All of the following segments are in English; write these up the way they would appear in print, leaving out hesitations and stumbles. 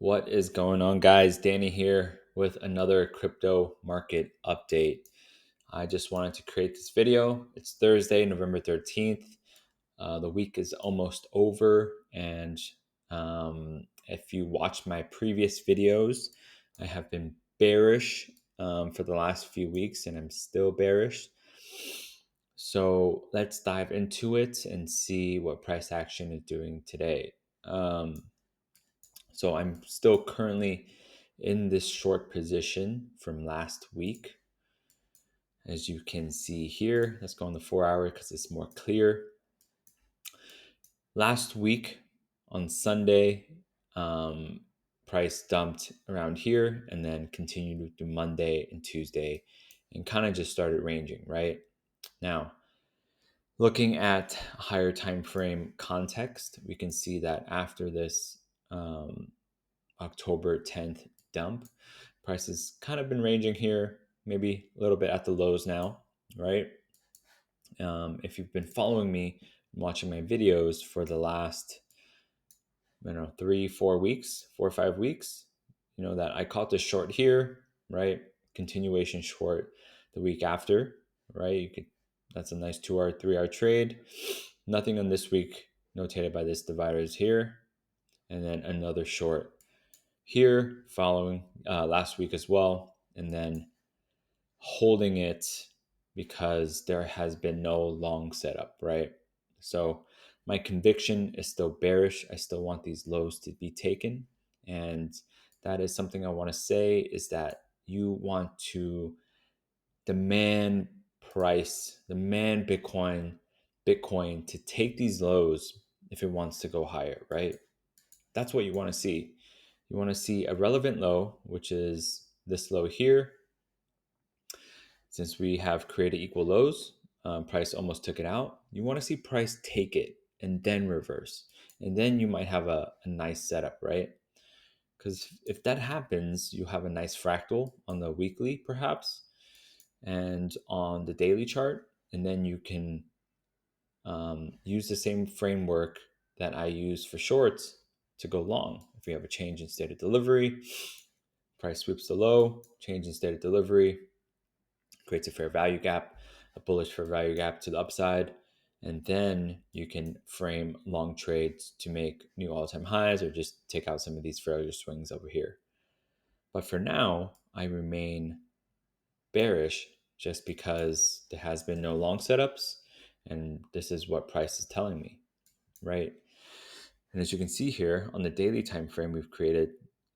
What is going on, guys? Danny here with another crypto market update. I just wanted to create this video. It's Thursday, November 13th. The week is almost over. And if you watch my previous videos, I have been bearish for the last few weeks, and I'm still bearish. So let's dive into it and see what price action is doing today. So I'm still currently in this short position from last week. As you can see here, let's go on the 4 hour because it's more clear. Last week on Sunday, price dumped around here and then continued to Monday and Tuesday and kind of just started ranging, right? Now, looking at a higher time frame context, we can see that after this October 10th dump, prices kind of been ranging here, maybe a little bit at the lows now, right? If you've been following me and watching my videos for the last, 3, 4 weeks, 4 or 5 weeks, you know that I caught this short here, right? Continuation short the week after, right? That's a nice 2 hour, 3 hour trade. Nothing on this week notated by this dividers here, and then another short here following last week as well, and then holding it because there has been no long setup, right? So my conviction is still bearish. I still want these lows to be taken. And that is something I want to say is that you want to demand demand Bitcoin to take these lows if it wants to go higher, right? That's what you want to see. You want to see a relevant low, which is this low here. Since we have created equal lows, price almost took it out. You want to see price take it and then reverse. And then you might have a nice setup, right? Because if that happens, you have a nice fractal on the weekly, perhaps, and on the daily chart. And then you can use the same framework that I use for shorts to go long. If we have a change in state of delivery, price sweeps the low, change in state of delivery, creates a fair value gap, a bullish fair value gap to the upside, and then you can frame long trades to make new all-time highs or just take out some of these failure swings over here. But for now, I remain bearish just because there has been no long setups, and this is what price is telling me, right? And as you can see here on the daily time frame, we've created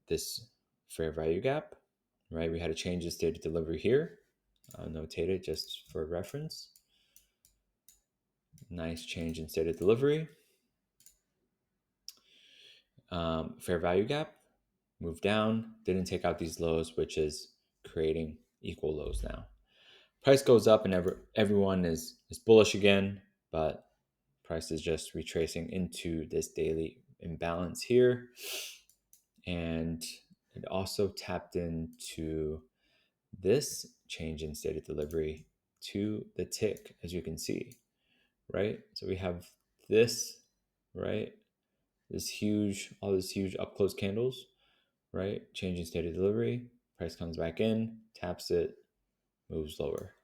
this fair value gap, right? We had a change in state of delivery here. I'll notate it just for reference. Nice change in state of delivery. Fair value gap, move down, didn't take out these lows, which is creating equal lows now. Price goes up and everyone is bullish again, but price is just retracing into this daily imbalance here. And it also tapped into this change in state of delivery to the tick, as you can see, right? So we have this, right? All these huge up close candles, right? Changing state of delivery, price comes back in, taps it, moves lower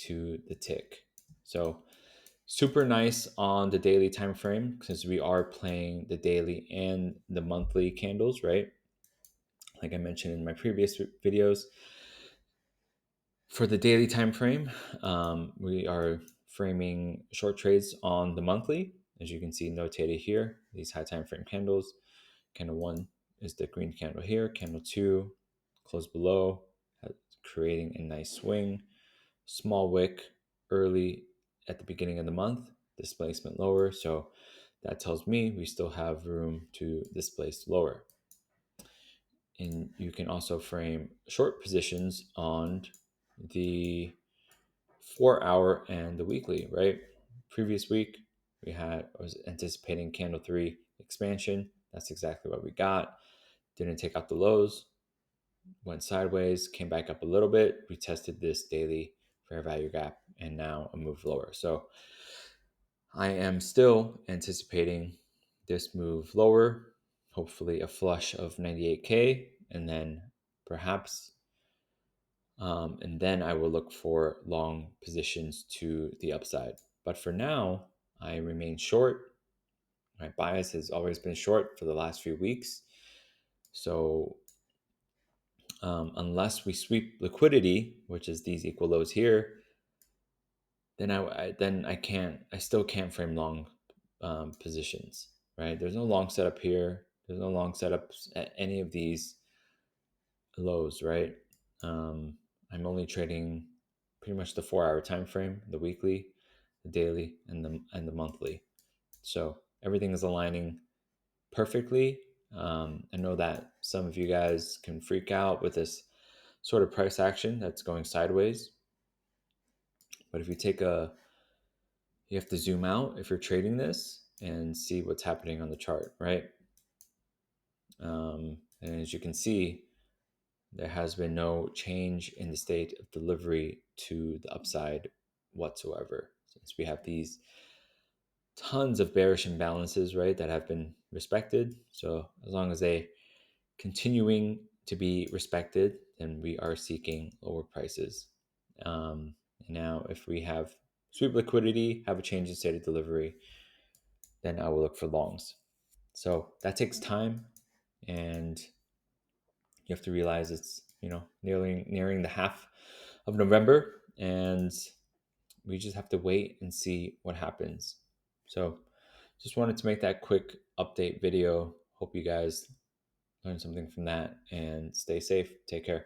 to the tick. So super nice on the daily time frame since we are playing the daily and the monthly candles, right? Like I mentioned in my previous videos. For the daily time frame, we are framing short trades on the monthly, as you can see notated here, these high time frame candles. Candle 1 is the green candle here, candle 2 close below, creating a nice swing. Small wick early at the beginning of the month, displacement lower, so that tells me we still have room to displace lower. And you can also frame short positions on the 4 hour and the weekly, right? Previous week, I was anticipating candle 3 expansion. That's exactly what we got. Didn't take out the lows, went sideways, came back up a little bit, retested this daily fair value gap, and now a move lower. So I am still anticipating this move lower. hopefully a flush of 98K, and then perhaps, and then I will look for long positions to the upside. But for now, I remain short. My bias has always been short for the last few weeks. So unless we sweep liquidity, which is these equal lows here, then I still can't frame long positions, right? There's no long setup here. There's no long setups at any of these lows, right? I'm only trading pretty much the 4 hour time frame, the weekly, the daily, and the monthly. So everything is aligning perfectly. I know that some of you guys can freak out with this sort of price action that's going sideways, but if you have to zoom out if you're trading this and see what's happening on the chart, right? And as you can see, there has been no change in the state of delivery to the upside whatsoever, since we have these tons of bearish imbalances, right, that have been respected. So as long as they continuing to be respected, then we are seeking lower prices. And now if we have sweep liquidity, have a change in state of delivery, then I will look for longs. So that takes time, and you have to realize it's nearing the half of November, and we just have to wait and see what happens. So just wanted to make that quick update video. Hope you guys learned something from that, and stay safe. Take care.